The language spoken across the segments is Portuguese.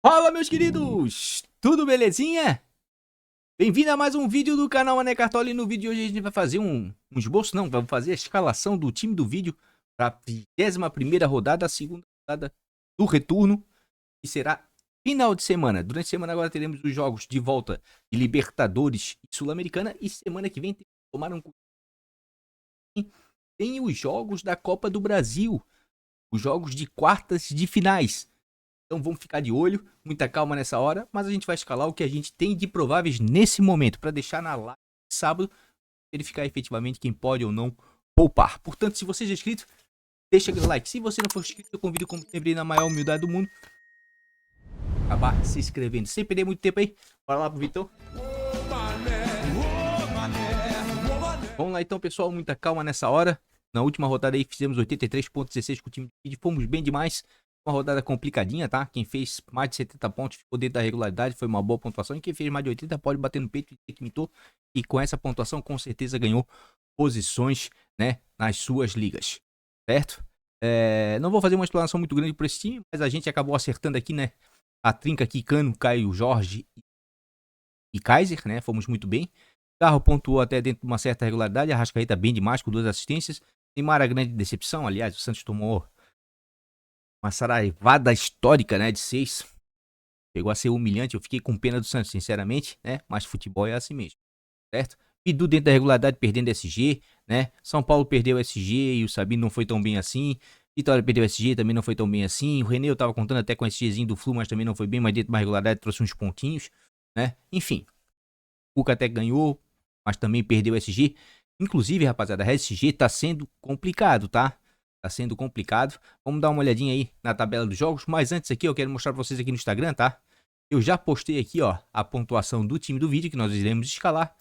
Fala, meus queridos! Tudo belezinha? Bem-vindo a mais um vídeo do canal Mané Cartola. E no vídeo de hoje a gente vai fazer um esboço, não, vamos fazer a escalação do time do vídeo para a 21ª rodada, a segunda rodada do retorno, que será final de semana. Durante a semana agora teremos os jogos de volta de Libertadores e Sul-Americana, e semana que vem tem os jogos da Copa do Brasil, os jogos de quartas de finais. Então vamos ficar de olho, muita calma nessa hora, mas a gente vai escalar o que a gente tem de prováveis nesse momento, para deixar na live de sábado, verificar efetivamente quem pode ou não poupar. Portanto, se você já é inscrito, deixa aquele like. Se você não for inscrito, eu convido, como sempre, na maior humildade do mundo, acabar se inscrevendo. Sem perder muito tempo aí, bora lá pro Vitão. Vamos lá então, pessoal, muita calma nessa hora. Na última rodada aí fizemos 83,16 com o time de vídeo, fomos bem demais. Uma rodada complicadinha, tá? Quem fez mais de 70 pontos ficou dentro da regularidade, foi uma boa pontuação. E quem fez mais de 80 pode bater no peito e dizer que imitou. E com essa pontuação, com certeza ganhou posições, né, nas suas ligas, certo? Não vou fazer uma explanação muito grande por esse time, mas a gente acabou acertando aqui, né? A trinca aqui, Cano, Caio, Jorge e Kaiser, né? Fomos muito bem. Carro pontuou até dentro de uma certa regularidade. A Arrascaeta bem demais, com 2 assistências. Neymar, a grande decepção. Aliás, o Santos tomou uma saraivada histórica, né, de 6. Chegou a ser humilhante. Eu fiquei com pena do Santos, sinceramente, né? Mas futebol é assim mesmo, certo? Pidu dentro da regularidade, perdendo SG, né? São Paulo perdeu SG e o Sabino não foi tão bem assim. Vitória perdeu SG, também não foi tão bem assim. O René eu tava contando até com SGzinho do Flu, mas também não foi bem. Mas dentro de uma regularidade trouxe uns pontinhos, né? Enfim, o Cuca até ganhou, mas também perdeu SG. Inclusive, rapaziada, a SG tá sendo complicado, tá? Tá sendo complicado. Vamos dar uma olhadinha aí na tabela dos jogos. Mas antes aqui, eu quero mostrar pra vocês aqui no Instagram, tá? Eu já postei aqui, ó, a pontuação do time do vídeo, que nós iremos escalar.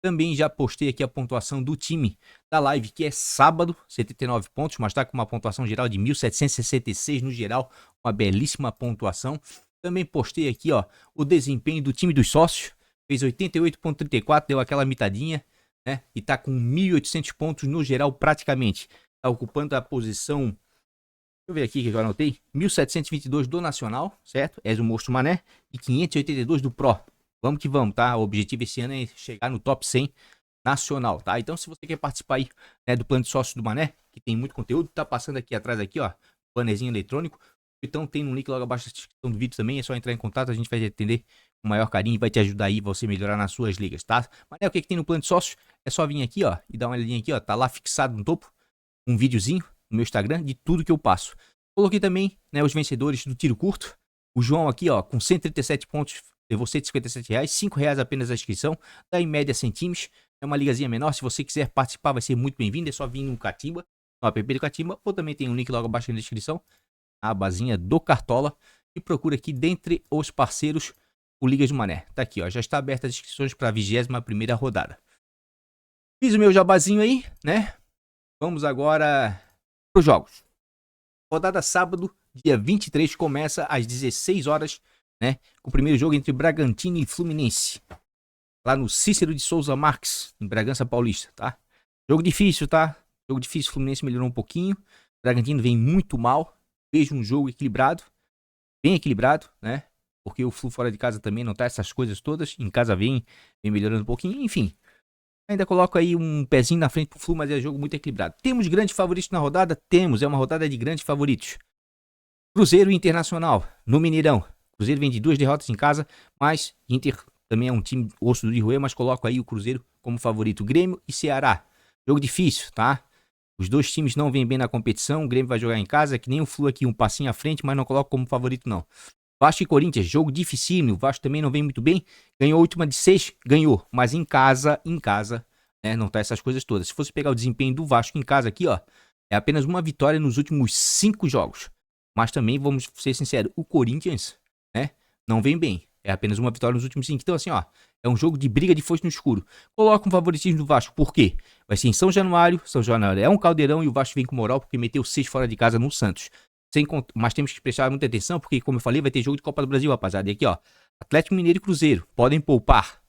Também já postei aqui a pontuação do time da live, que é sábado, 79 pontos, mas tá com uma pontuação geral de 1.766 no geral. Uma belíssima pontuação. Também postei aqui, ó, o desempenho do time dos sócios. Fez 88,34, deu aquela mitadinha, né? E tá com 1.800 pontos no geral praticamente. Tá ocupando a posição, deixa eu ver aqui que eu anotei, 1.722 do Nacional, certo? És o Monstro Mané. E 582 do Pro. Vamos que vamos, tá? O objetivo esse ano é chegar no top 100 nacional, tá? Então se você quer participar aí, né, do plano de sócio do Mané, que tem muito conteúdo, tá passando aqui atrás aqui, ó, bannerzinho eletrônico. Então tem um link logo abaixo da descrição do vídeo também, é só entrar em contato, a gente vai te atender com o maior carinho e vai te ajudar aí você melhorar nas suas ligas, tá? Mané, o que tem no plano de sócio? É só vir aqui, ó, e dar uma olhadinha aqui, ó, tá lá fixado no topo um videozinho no meu Instagram de tudo que eu passo. Coloquei também, né, os vencedores do tiro curto. O João aqui, ó, com 137 pontos, levou R$157, R$5 apenas a inscrição, dá em média 100 times. É uma ligazinha menor, se você quiser participar vai ser muito bem-vindo, é só vir no Catimba, no app do Catimba, ou também tem um link logo abaixo na descrição, a abazinha do Cartola, e procura aqui dentre os parceiros o Liga de Mané. Tá aqui, ó, já está aberta as inscrições para a 21ª rodada. Fiz o meu jabazinho aí, né? Vamos agora para os jogos. Rodada sábado, dia 23, começa às 16 horas, né? Com o primeiro jogo entre Bragantino e Fluminense. Lá no Cícero de Souza Marques, em Bragança Paulista, tá? Jogo difícil, tá? Jogo difícil, o Fluminense melhorou um pouquinho. Bragantino vem muito mal. Vejo um jogo equilibrado. Bem equilibrado, né? Porque o Flu fora de casa também não tá essas coisas todas. Em casa vem melhorando um pouquinho. Enfim, ainda coloco aí um pezinho na frente pro Flu, mas é jogo muito equilibrado. Temos grandes favoritos na rodada? Temos, é uma rodada de grandes favoritos. Cruzeiro e Internacional, no Mineirão. Cruzeiro vem de 2 derrotas em casa, mas Inter também é um time osso de roer, mas coloco aí o Cruzeiro como favorito. Grêmio e Ceará. Jogo difícil, tá? Os dois times não vêm bem na competição, o Grêmio vai jogar em casa, que nem o Flu aqui, um passinho à frente, mas não coloco como favorito não. Vasco e Corinthians, jogo dificílimo, o Vasco também não vem muito bem, ganhou a última de 6, ganhou, mas em casa, né, não tá essas coisas todas. Se fosse pegar o desempenho do Vasco em casa aqui, ó, é apenas uma vitória nos últimos 5 jogos. Mas também, vamos ser sinceros, o Corinthians, né, não vem bem. É apenas uma vitória nos últimos 5. Então, assim, ó, é um jogo de briga de foice no escuro. Coloca um favoritismo do Vasco. Por quê? Vai ser em São Januário. São Januário é um caldeirão e o Vasco vem com moral porque meteu 6 fora de casa no Santos. Mas temos que prestar muita atenção porque, como eu falei, vai ter jogo de Copa do Brasil, rapaziada. E aqui, ó, Atlético Mineiro e Cruzeiro podem poupar,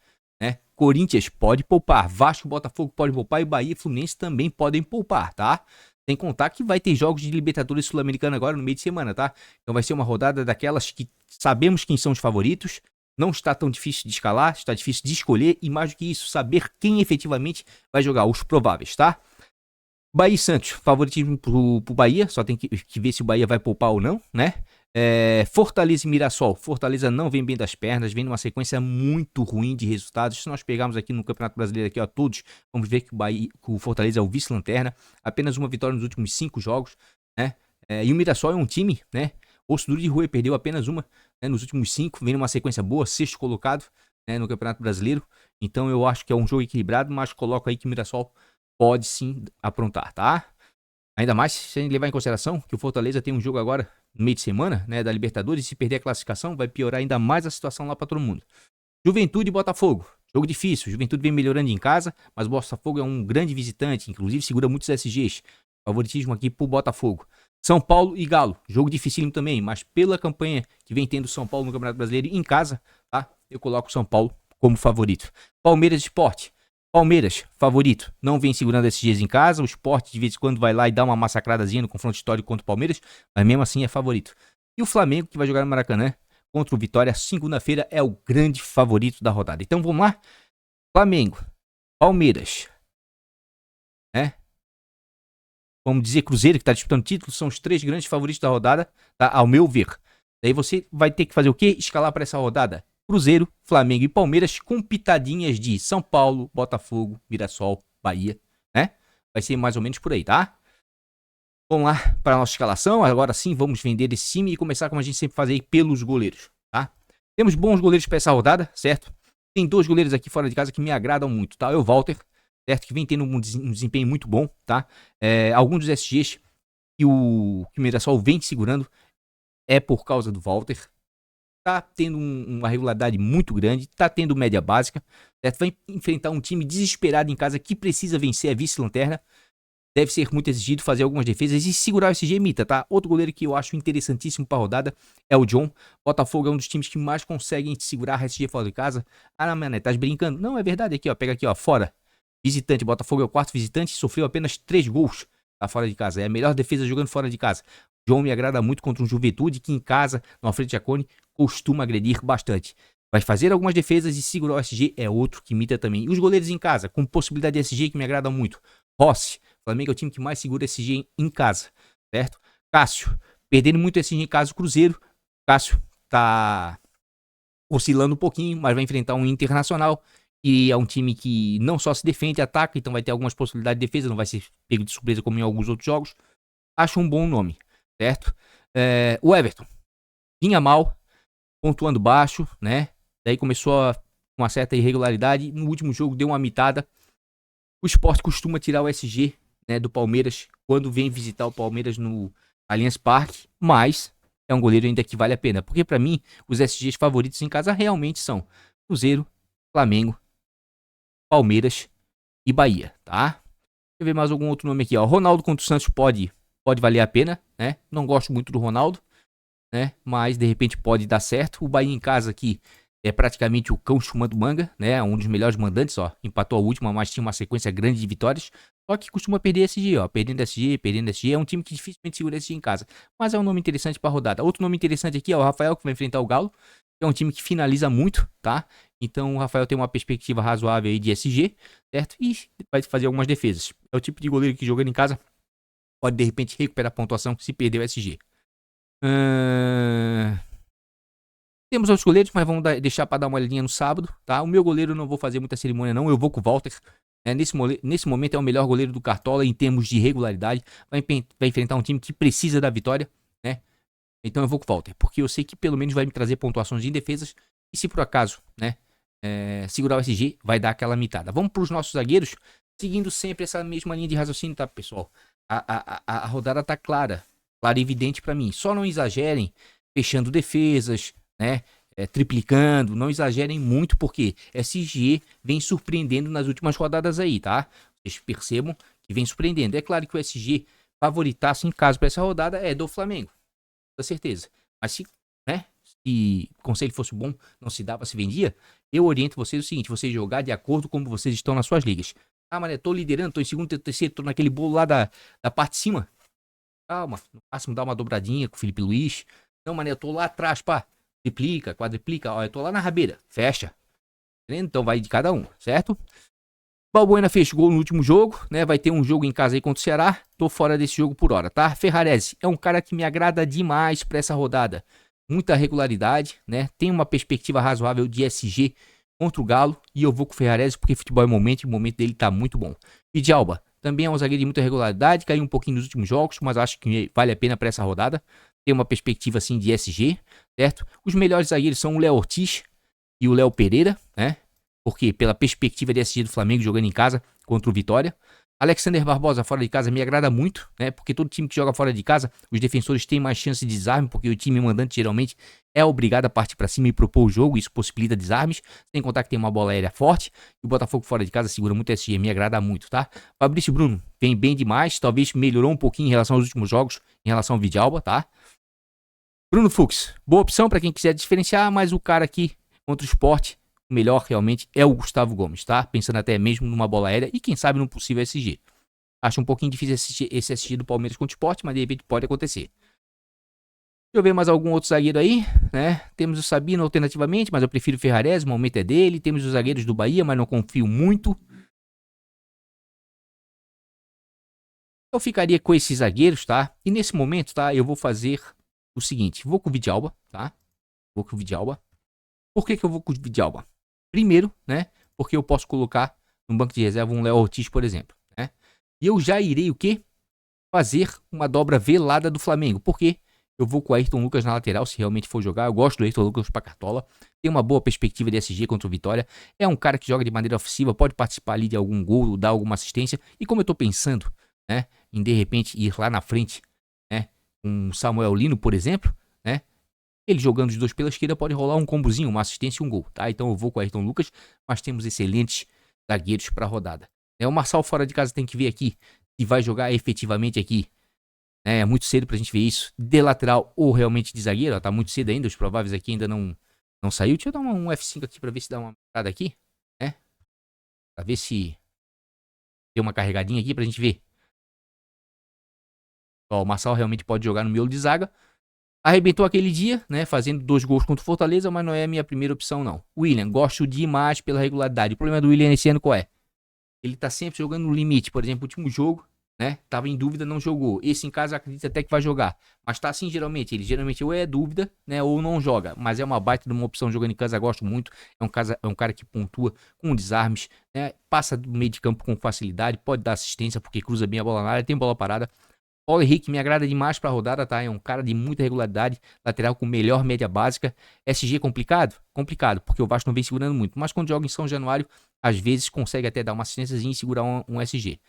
né? Corinthians pode poupar. Vasco e Botafogo podem poupar. E Bahia e Fluminense também podem poupar, tá? Sem contar que vai ter jogos de Libertadores Sul-Americana agora no meio de semana, tá? Então vai ser uma rodada daquelas que sabemos quem são os favoritos. Não está tão difícil de escalar, está difícil de escolher. E mais do que isso, saber quem efetivamente vai jogar, os prováveis, tá? Bahia e Santos, favoritismo pro Bahia. Só tem que ver se o Bahia vai poupar ou não, né? Fortaleza e Mirassol. Fortaleza não vem bem das pernas, vem numa sequência muito ruim de resultados. Se nós pegarmos aqui no Campeonato Brasileiro, aqui, ó, todos, vamos ver que o Fortaleza é o vice-lanterna. Apenas uma vitória nos últimos 5 jogos, né? E o Mirassol é um time, né? Osso duro de Rua, perdeu apenas uma, né, nos últimos 5. Vem numa sequência boa, sexto colocado, né, no Campeonato Brasileiro. Então eu acho que é um jogo equilibrado, mas coloco aí que o Mirassol pode sim aprontar, tá? Ainda mais se a gente levar em consideração que o Fortaleza tem um jogo agora no meio de semana, né, da Libertadores, e se perder a classificação vai piorar ainda mais a situação lá para todo mundo. Juventude e Botafogo. Jogo difícil. Juventude vem melhorando em casa, mas o Botafogo é um grande visitante, inclusive segura muitos SGs. Favoritismo aqui pro Botafogo. São Paulo e Galo. Jogo dificílimo também, mas pela campanha que vem tendo São Paulo no Campeonato Brasileiro em casa, tá? Eu coloco o São Paulo como favorito. Palmeiras e Sport. Palmeiras, favorito, não vem segurando esses dias em casa. O Sport de vez em quando vai lá e dá uma massacradazinha no confronto histórico contra o Palmeiras, mas mesmo assim é favorito. E o Flamengo, que vai jogar no Maracanã contra o Vitória, segunda-feira, é o grande favorito da rodada. Então vamos lá? Flamengo, Palmeiras, né? Vamos dizer Cruzeiro, que está disputando título, são os 3 grandes favoritos da rodada, tá? Ao meu ver. Daí você vai ter que fazer o quê? Escalar para essa rodada Cruzeiro, Flamengo e Palmeiras com pitadinhas de São Paulo, Botafogo, Mirassol, Bahia, né? Vai ser mais ou menos por aí, tá? Vamos lá para a nossa escalação. Agora sim, vamos vender esse time e começar como a gente sempre faz aí pelos goleiros, tá? Temos bons goleiros para essa rodada, certo? Tem 2 goleiros aqui fora de casa que me agradam muito, tá? É o Walter, certo? Que vem tendo um desempenho muito bom, tá? Alguns dos SGs que o Mirassol vem segurando é por causa do Walter. Tá tendo uma regularidade muito grande, tá tendo média básica, certo? Vai enfrentar um time desesperado em casa que precisa vencer a vice-lanterna. Deve ser muito exigido fazer algumas defesas e segurar o SG Mita, tá? Outro goleiro que eu acho interessantíssimo pra rodada é o John. Botafogo é um dos times que mais conseguem segurar a SG fora de casa. Ah, mané, tá brincando? Não, é verdade aqui, ó. Pega aqui, ó, fora. Visitante, Botafogo é o 4º visitante e sofreu apenas 3 gols tá fora de casa. É a melhor defesa jogando fora de casa. John me agrada muito contra um Juventude que em casa, na frente a Cone, costuma agredir bastante. Vai fazer algumas defesas e segurar o SG é outro que imita também. E os goleiros em casa, com possibilidade de SG que me agrada muito. Rossi, Flamengo é o time que mais segura SG em casa, certo? Cássio, perdendo muito SG em casa, o Cruzeiro. Cássio tá oscilando um pouquinho, mas vai enfrentar um Internacional. E é um time que não só se defende, ataca, então vai ter algumas possibilidades de defesa, não vai ser pego de surpresa como em alguns outros jogos. Acho um bom nome, certo? O Everton vinha mal, pontuando baixo, né? Daí começou com uma certa irregularidade. No último jogo deu uma mitada. O Sport costuma tirar o SG, né, do Palmeiras quando vem visitar o Palmeiras no Allianz Parque, mas é um goleiro ainda que vale a pena, porque para mim os SGs favoritos em casa realmente são Cruzeiro, Flamengo, Palmeiras e Bahia, tá? Deixa eu ver mais algum outro nome aqui, ó. Ronaldo contra o Santos pode valer a pena, né? Não gosto muito do Ronaldo, né? Mas de repente pode dar certo. O Bahia em casa aqui é praticamente o cão chumando manga, né? Um dos melhores mandantes, ó. Empatou a última, mas tinha uma sequência grande de vitórias. Só que costuma perder SG, ó. Perdendo SG. É um time que dificilmente segura SG em casa. Mas é um nome interessante pra rodada. Outro nome interessante aqui é o Rafael, que vai enfrentar o Galo. É um time que finaliza muito, tá? Então o Rafael tem uma perspectiva razoável aí de SG, certo? E vai fazer algumas defesas. É o tipo de goleiro que jogando em casa pode de repente recuperar a pontuação se perder o SG. Temos outros goleiros, mas vamos deixar para dar uma olhadinha no sábado, tá? O meu goleiro eu não vou fazer muita cerimônia não, eu vou com o Walter. Nesse momento é o melhor goleiro do Cartola em termos de regularidade. Vai enfrentar um time que precisa da vitória, né? Então eu vou com o Walter, porque eu sei que pelo menos vai me trazer pontuações em defesas. E se por acaso, né, segurar o SG, vai dar aquela mitada. Vamos para os nossos zagueiros, seguindo sempre essa mesma linha de raciocínio, tá, pessoal? A rodada tá clara e evidente para mim. Só não exagerem fechando defesas, né? Triplicando, não exagerem muito, porque SG vem surpreendendo nas últimas rodadas aí, tá? Vocês percebam que vem surpreendendo. É claro que o SG favoritaço em caso para essa rodada é do Flamengo, com certeza. Mas se o conselho fosse bom, não se dava, se vendia, eu oriento vocês o seguinte: vocês jogar de acordo com como vocês estão nas suas ligas. Ah, mané, tô liderando, tô em segundo, terceiro, tô naquele bolo lá da parte de cima. Calma, no máximo dá uma dobradinha com o Felipe Luiz. Não, mané, eu tô lá atrás, pá. Triplica, quadriplica, ó, eu tô lá na rabeira. Fecha. Então vai de cada um, certo? Balbuena fez gol no último jogo, né? Vai ter um jogo em casa aí contra o Ceará. Tô fora desse jogo por hora, tá? Ferrarese é um cara que me agrada demais pra essa rodada. Muita regularidade, né? Tem uma perspectiva razoável de SG contra o Galo. E eu vou com o Ferrarese porque futebol é momento e o momento dele tá muito bom. E Djalba também é um zagueiro de muita regularidade. Caiu um pouquinho nos últimos jogos, mas acho que vale a pena pra essa rodada. Tem uma perspectiva assim de SG, certo? Os melhores zagueiros são o Léo Ortiz e o Léo Pereira, né? Porque pela perspectiva de SG do Flamengo jogando em casa contra o Vitória. Alexander Barbosa fora de casa me agrada muito, né? Porque todo time que joga fora de casa, os defensores têm mais chance de desarme, porque o time mandante geralmente é obrigado a partir para cima e propor o jogo, isso possibilita desarmes, sem contar que tem uma bola aérea forte, e o Botafogo fora de casa segura muito SG, me agrada muito, tá? Fabrício Bruno vem bem demais, talvez melhorou um pouquinho em relação aos últimos jogos, em relação ao Vidalba, tá? Bruno Fux, boa opção para quem quiser diferenciar, mas o cara aqui contra o Sport, o melhor realmente é o Gustavo Gomes, tá? Pensando até mesmo numa bola aérea e quem sabe num possível SG. Acho um pouquinho difícil esse SG do Palmeiras contra o Sport, mas de repente pode acontecer. Deixa eu ver mais algum outro zagueiro aí, né? Temos o Sabino alternativamente, mas eu prefiro o Ferrarese, o momento é dele. Temos os zagueiros do Bahia, mas não confio muito. Eu ficaria com esses zagueiros, tá? E nesse momento, tá? Eu vou fazer o seguinte, vou com o Vidalba, tá? Vou com o Vidalba. Por que eu vou com o Vidalba? Primeiro, né? Porque eu posso colocar no banco de reserva um Léo Ortiz, por exemplo, né? E eu já irei o quê? Fazer uma dobra velada do Flamengo. Por quê? Eu vou com o Ayrton Lucas na lateral, se realmente for jogar. Eu gosto do Ayrton Lucas pra cartola. Tem uma boa perspectiva de SG contra o Vitória. É um cara que joga de maneira ofensiva, pode participar ali de algum gol, dar alguma assistência. E como eu tô pensando, né, em de repente ir lá na frente, né, com o Samuel Lino, por exemplo, né, ele jogando os dois pela esquerda pode rolar um combozinho, uma assistência e um gol, tá? Então eu vou com o Ayrton Lucas, mas temos excelentes zagueiros para a rodada. O Marçal fora de casa tem que ver aqui se vai jogar efetivamente aqui. É muito cedo pra gente ver isso. De lateral ou realmente de zagueiro, ó, tá muito cedo ainda, os prováveis aqui ainda não saiu. Deixa eu dar um F5 aqui pra ver se dá uma parada aqui, né? Pra ver se tem uma carregadinha aqui pra gente ver. Ó, o Marçal realmente pode jogar no miolo de zaga. Arrebentou aquele dia, né, fazendo 2 gols contra o Fortaleza, mas não é a minha primeira opção, não. William, gosto demais pela regularidade. O problema do William esse ano qual é? Ele tá sempre jogando no limite. Por exemplo, o último jogo, né, tava em dúvida, não jogou. Esse em casa acredita até que vai jogar. Mas tá assim geralmente. Ele geralmente ou é dúvida, né, ou não joga. Mas é uma baita de uma opção jogando em casa, gosto muito. É um cara que pontua com desarmes, né, passa do meio de campo com facilidade, pode dar assistência porque cruza bem a bola na área, tem bola parada. Paulo Henrique me agrada demais pra rodada, tá? É um cara de muita regularidade, lateral com melhor média básica. SG complicado? Complicado, porque o Vasco não vem segurando muito. Mas quando joga em São Januário, às vezes consegue até dar uma assistênciazinha e segurar um SG,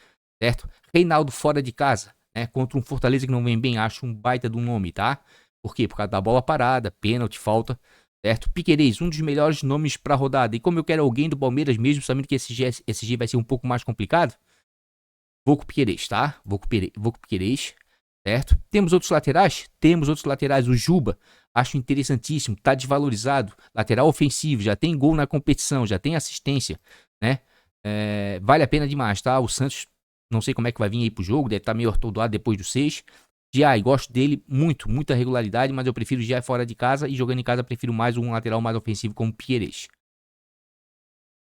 certo? Reinaldo fora de casa, né? Contra um Fortaleza que não vem bem, acho um baita de um nome, tá? Por quê? Por causa da bola parada, pênalti, falta, certo? Piquerez, um dos melhores nomes pra rodada. E como eu quero alguém do Palmeiras mesmo, sabendo que SG vai ser um pouco mais complicado, vou com o Piquerez, tá? Vou com o Piquerez, certo? Temos outros laterais? Temos outros laterais. O Juba, acho interessantíssimo, tá desvalorizado. Lateral ofensivo, já tem gol na competição, já tem assistência, né? Vale a pena demais, tá? O Santos, não sei como é que vai vir aí pro jogo, deve estar meio atordoado depois do 6. Giai, gosto dele muito, muita regularidade, mas eu prefiro o Giai fora de casa e jogando em casa prefiro mais um lateral mais ofensivo como o Piquerez.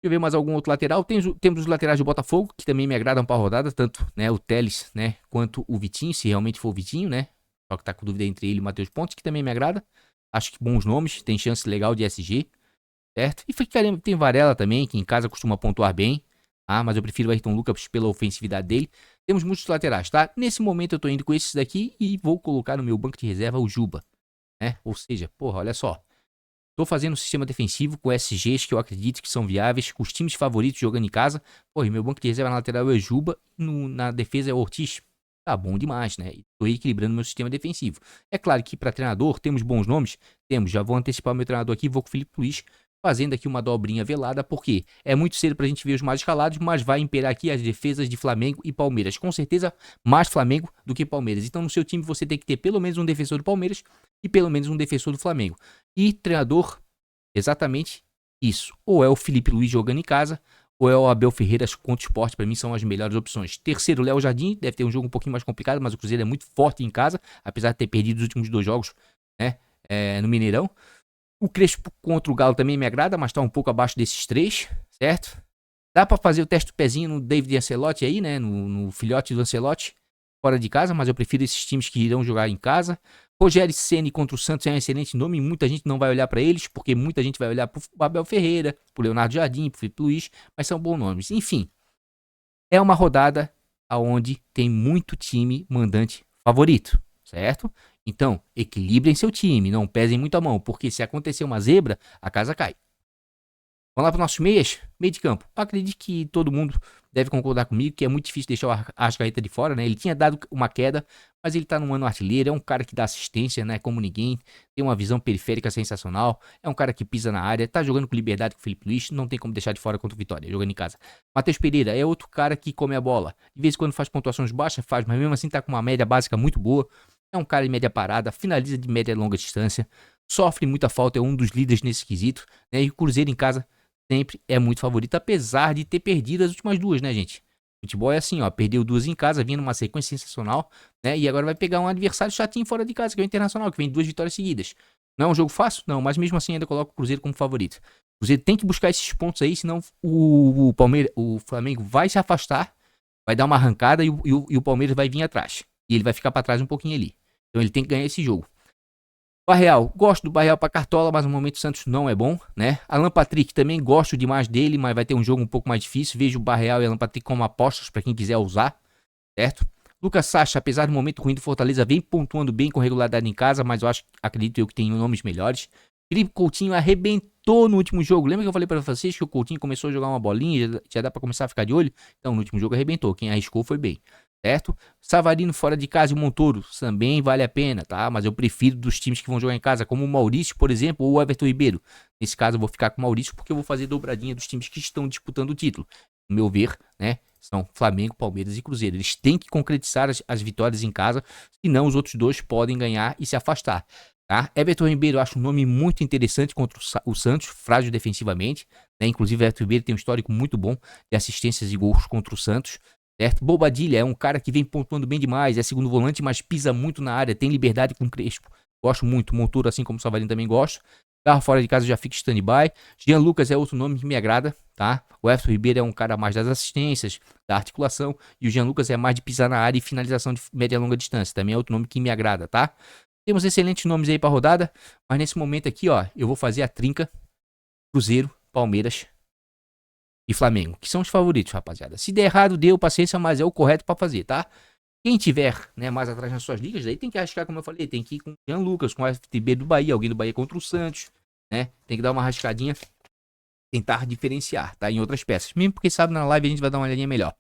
Deixa eu ver mais algum outro lateral. Temos os laterais do Botafogo, que também me agradam para a rodada, tanto, né, o Teles, né, quanto o Vitinho, se realmente for o Vitinho, né? Só que tá com dúvida entre ele e o Matheus Pontes, que também me agrada. Acho que bons nomes, tem chance legal de SG, certo? E tem Varela também, que em casa costuma pontuar bem, tá? Mas eu prefiro o Ayrton Lucas pela ofensividade dele. Temos muitos laterais, tá? Nesse momento eu tô indo com esses daqui e vou colocar no meu banco de reserva o Juba, né? Ou seja, porra, olha só. Tô fazendo um sistema defensivo com SGs que eu acredito que são viáveis, com os times favoritos jogando em casa. Pô, e meu banco de reserva na lateral é Juba, na defesa é Ortiz. Tá bom demais, né? Tô equilibrando meu sistema defensivo. É claro que para treinador temos bons nomes? Temos, já vou antecipar o meu treinador aqui, vou com o Felipe Luiz, fazendo aqui uma dobrinha velada, porque é muito cedo pra gente ver os mais escalados, mas vai imperar aqui as defesas de Flamengo e Palmeiras. Com certeza, mais Flamengo do que Palmeiras. Então, no seu time, você tem que ter pelo menos um defensor do Palmeiras e pelo menos um defensor do Flamengo. E treinador, exatamente isso. Ou é o Felipe Luiz jogando em casa, ou é o Abel Ferreira contra o Sport, pra mim são as melhores opções. Terceiro, Léo Jardim, deve ter um jogo um pouquinho mais complicado, mas o Cruzeiro é muito forte em casa, apesar de ter perdido os últimos 2 jogos, né, no Mineirão. O Crespo contra o Galo também me agrada, mas tá um pouco abaixo desses 3, certo? Dá pra fazer o teste do pezinho no David Ancelotti aí, né, no filhote do Ancelotti, fora de casa, mas eu prefiro esses times que irão jogar em casa. Rogério Ceni contra o Santos é um excelente nome, muita gente não vai olhar para eles, porque muita gente vai olhar pro Abel Ferreira, pro Leonardo Jardim, pro Felipe Luiz, mas são bons nomes. Enfim, é uma rodada onde tem muito time mandante favorito, certo? Então, equilibrem seu time, não pesem muito a mão, porque se acontecer uma zebra, a casa cai. Vamos lá para os nossos meias, meio de campo. Eu acredito que todo mundo deve concordar comigo que é muito difícil deixar o Arrascaeta de fora, né? Ele tinha dado uma queda, mas ele tá num ano artilheiro, é um cara que dá assistência, né? Como ninguém, tem uma visão periférica sensacional, é um cara que pisa na área, tá jogando com liberdade com o Felipe Luiz, não tem como deixar de fora contra o Vitória, jogando em casa. Matheus Pereira é outro cara que come a bola. De vez em quando faz pontuações baixas, faz, mas mesmo assim tá com uma média básica muito boa. É um cara de média parada, finaliza de média e longa distância, sofre muita falta, é um dos líderes nesse quesito, né? E o Cruzeiro em casa sempre é muito favorito, apesar de ter perdido as últimas 2, né, gente? Futebol é assim, ó, perdeu 2 em casa, vinha numa sequência sensacional, né? E agora vai pegar um adversário chatinho fora de casa, que é o Internacional, que vem 2 vitórias seguidas. Não é um jogo fácil? Não, mas mesmo assim ainda coloca o Cruzeiro como favorito. O Cruzeiro tem que buscar esses pontos aí, senão o Flamengo vai se afastar, vai dar uma arrancada e o Palmeiras vai vir atrás. E ele vai ficar pra trás um pouquinho ali. Então ele tem que ganhar esse jogo. Barreal, gosto do Barreal pra Cartola, mas no momento o Santos não é bom, né? Alan Patrick, também gosto demais dele, mas vai ter um jogo um pouco mais difícil. Vejo o Barreal e Alan Patrick como apostas pra quem quiser usar, certo? Lucas Sacha, apesar do momento ruim do Fortaleza, vem pontuando bem com regularidade em casa, mas eu acredito eu que tem nomes melhores. Felipe Coutinho arrebentou no último jogo. Lembra que eu falei pra vocês que o Coutinho começou a jogar uma bolinha, já dá pra começar a ficar de olho? Então, no último jogo arrebentou. Quem arriscou foi bem, certo? Savarino fora de casa e o Montoro também vale a pena, tá? Mas eu prefiro dos times que vão jogar em casa, como o Maurício, por exemplo, ou o Everton Ribeiro. Nesse caso eu vou ficar com o Maurício porque eu vou fazer dobradinha dos times que estão disputando o título. No meu ver, né? São Flamengo, Palmeiras e Cruzeiro. Eles têm que concretizar as vitórias em casa, senão os outros 2 podem ganhar e se afastar. Tá? Everton Ribeiro eu acho um nome muito interessante contra o Santos, frágil defensivamente, né? Inclusive, Everton Ribeiro tem um histórico muito bom de assistências e gols contra o Santos, certo? Bobadilha é um cara que vem pontuando bem demais, é segundo volante, mas pisa muito na área, tem liberdade com o Crespo. Gosto muito, Montoro, assim como o Savarino também gosto. Carro fora de casa já fica stand-by. Jean Lucas é outro nome que me agrada, tá? O Everton Ribeiro é um cara mais das assistências, da articulação, e o Jean Lucas é mais de pisar na área e finalização de média e longa distância. Também é outro nome que me agrada, tá? Temos excelentes nomes aí pra rodada, mas nesse momento aqui, ó, eu vou fazer a trinca Cruzeiro, Palmeiras e Flamengo, que são os favoritos, rapaziada. Se der errado, deu paciência, mas é o correto pra fazer, tá? Quem tiver, né, mais atrás nas suas ligas, daí tem que arriscar, como eu falei, tem que ir com o Jean Lucas, com o FTB do Bahia, alguém do Bahia contra o Santos, né? Tem que dar uma arriscadinha, tentar diferenciar, tá? Em outras peças. Mesmo porque sabe, na live a gente vai dar uma olhadinha melhor.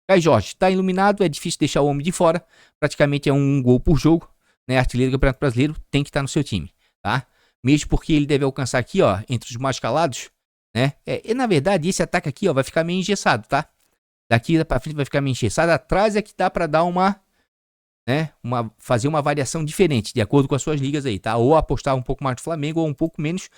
Caio Jorge, tá iluminado, é difícil deixar o homem de fora, praticamente é um gol por jogo, né? Artilheiro do Campeonato Brasileiro, tem que estar no seu time, tá? Mesmo porque ele deve alcançar aqui, ó, entre os mais calados, né? E na verdade, esse ataque aqui, ó, vai ficar meio engessado, tá? Daqui pra frente vai ficar meio engessado. Atrás é que dá pra dar né, fazer uma variação diferente, de acordo com as suas ligas aí, tá? Ou apostar um pouco mais no Flamengo ou um pouco menos.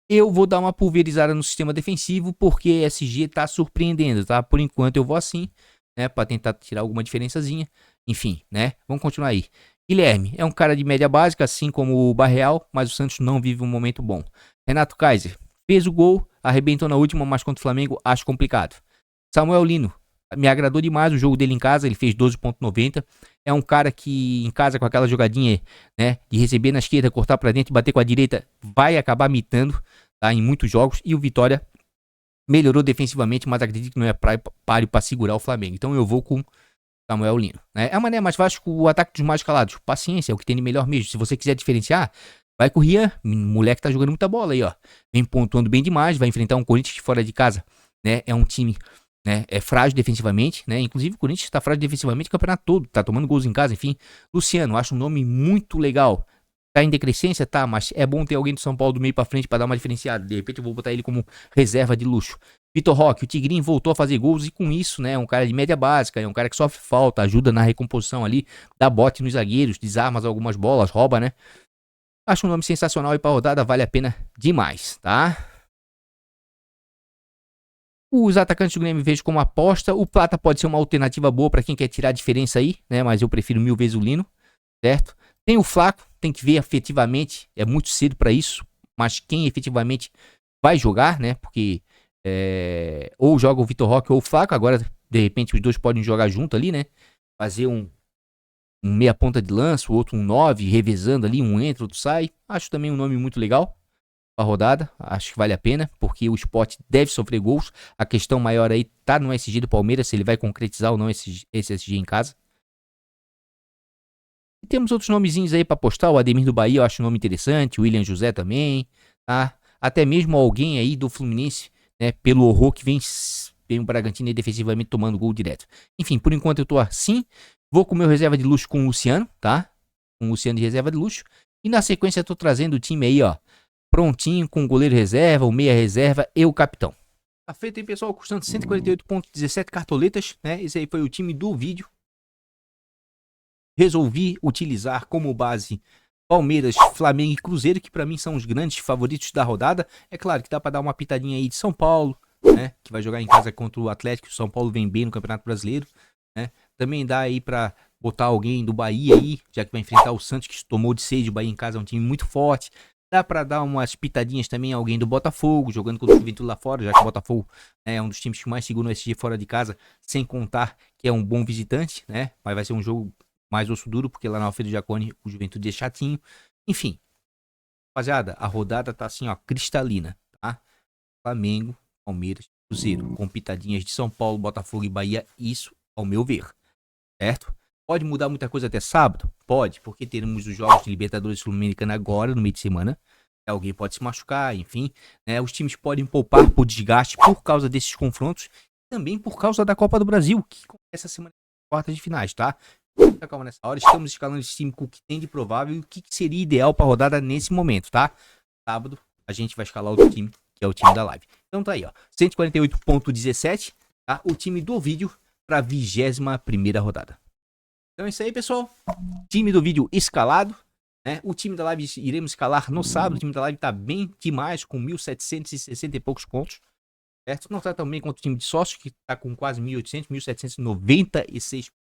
Eu vou dar uma pulverizada no sistema defensivo, porque SG tá surpreendendo, tá? Por enquanto eu vou assim, né, pra tentar tirar alguma diferençazinha. Enfim, né? Vamos continuar aí. Guilherme é um cara de média básica, assim como o Barreal, mas o Santos não vive um momento bom. Renato Kaiser fez o gol, arrebentou na última, mas contra o Flamengo acho complicado. Samuel Lino, me agradou demais o jogo dele em casa, ele fez 12.90. É um cara que em casa com aquela jogadinha, né, de receber na esquerda, cortar pra dentro e bater com a direita, vai acabar mitando, tá, em muitos jogos. E o Vitória melhorou defensivamente, mas acredito que não é páreo pra segurar o Flamengo. Então eu vou com Samuel Lino, né? É a maneira mais fácil com o ataque dos mais calados. Paciência, é o que tem de melhor mesmo. Se você quiser diferenciar, vai com o Rian, moleque tá jogando muita bola aí, ó. Vem pontuando bem demais, vai enfrentar um Corinthians que fora de casa, né, é um time, né, é frágil defensivamente, né? Inclusive o Corinthians tá frágil defensivamente o campeonato todo, tá tomando gols em casa, enfim. Luciano, acho um nome muito legal. Tá em decrescência, tá, mas é bom ter alguém do São Paulo do meio pra frente pra dar uma diferenciada. De repente eu vou botar ele como reserva de luxo. Vitor Roque, o Tigrinho voltou a fazer gols e com isso, né, é um cara de média básica, é um cara que sofre falta, ajuda na recomposição ali, dá bote nos zagueiros, desarma algumas bolas, rouba, né? Acho um nome sensacional e pra rodada vale a pena demais, tá? Os atacantes do Grêmio vejo como aposta. O Plata pode ser uma alternativa boa para quem quer tirar a diferença aí, né? Mas eu prefiro 1000 vezes o Lino, certo? Tem o Flaco, tem que ver efetivamente. É muito cedo para isso, mas quem efetivamente vai jogar, né? Porque ou joga o Vitor Roque ou o Flaco. Agora, de repente, os dois podem jogar junto ali, né? Fazer um meia ponta de lança, o outro um 9, revezando ali, um entra, outro sai. Acho também um nome muito legal a rodada, acho que vale a pena, porque o Sport deve sofrer gols. A questão maior aí tá no SG do Palmeiras, se ele vai concretizar ou não esse SG em casa. E temos outros nomezinhos aí pra postar, o Ademir do Bahia eu acho um nome interessante, o William José também, tá? Até mesmo alguém aí do Fluminense, né, pelo horror que vem o Bragantino aí defensivamente tomando gol direto. Enfim, por enquanto eu tô assim, vou com o meu reserva de luxo com o Luciano, tá? Com o Luciano de reserva de luxo. E na sequência eu tô trazendo o time aí, ó, prontinho, com o goleiro reserva, o meia reserva e o capitão. Tá feito aí, pessoal, custando 148,17 cartoletas, né? Esse aí foi o time do vídeo. Resolvi utilizar como base Palmeiras, Flamengo e Cruzeiro, que pra mim são os grandes favoritos da rodada. É claro que dá pra dar uma pitadinha aí de São Paulo, né? Que vai jogar em casa contra o Atlético. O São Paulo vem bem no Campeonato Brasileiro, né? Também dá aí pra botar alguém do Bahia aí, já que vai enfrentar o Santos, que tomou de 6. O Bahia em casa é um time muito forte. Dá pra dar umas pitadinhas também alguém do Botafogo, jogando contra o Juventude lá fora, já que o Botafogo é um dos times que mais segura o SG fora de casa, sem contar que é um bom visitante, né? Mas vai ser um jogo mais osso duro, porque lá na Alfredo Jaconi o Juventude é chatinho. Enfim, rapaziada, a rodada tá assim, ó, cristalina, tá? Flamengo, Palmeiras, Cruzeiro, com pitadinhas de São Paulo, Botafogo e Bahia, isso ao meu ver, certo? Pode mudar muita coisa até sábado? Pode, porque teremos os jogos de Libertadores Sul-Americana agora, no meio de semana. Alguém pode se machucar, enfim, né? Os times podem poupar por desgaste por causa desses confrontos, também por causa da Copa do Brasil, que começa essa semana quartas de finais, tá? Calma nessa hora, estamos escalando esse time com o que tem de provável e o que seria ideal para rodada nesse momento, tá? Sábado a gente vai escalar outro time, que é o time da live. Então tá aí, ó, 148,17, tá? O time do vídeo para 21ª rodada. Então é isso aí, pessoal. Time do vídeo escalado, né? O time da live iremos escalar no sábado. O time da live tá bem demais, com 1.760 e poucos pontos, certo? Não tá tão bem quanto o time de sócio, que tá com quase 1.800, 1.796.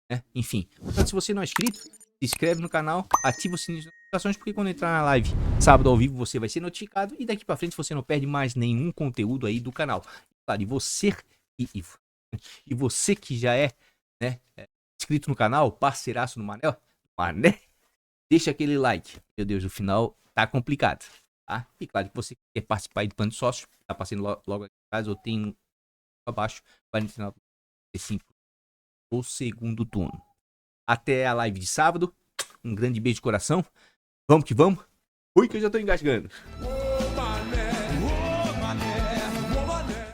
Né? Enfim, portanto, se você não é inscrito, se inscreve no canal, ativa o sininho de notificações, porque quando entrar na live sábado ao vivo você vai ser notificado e daqui pra frente você não perde mais nenhum conteúdo aí do canal. Claro, e você que já é, né, inscrito no canal, parceiraço no Mané, deixa aquele like. Meu Deus, o final tá complicado, tá? E claro que você quer participar aí do plano de sócio, tá passando logo aqui atrás, eu tenho abaixo, 49,5 o segundo turno. Até a live de sábado. Um grande beijo de coração. Vamos que vamos. Fui que eu já tô engasgando.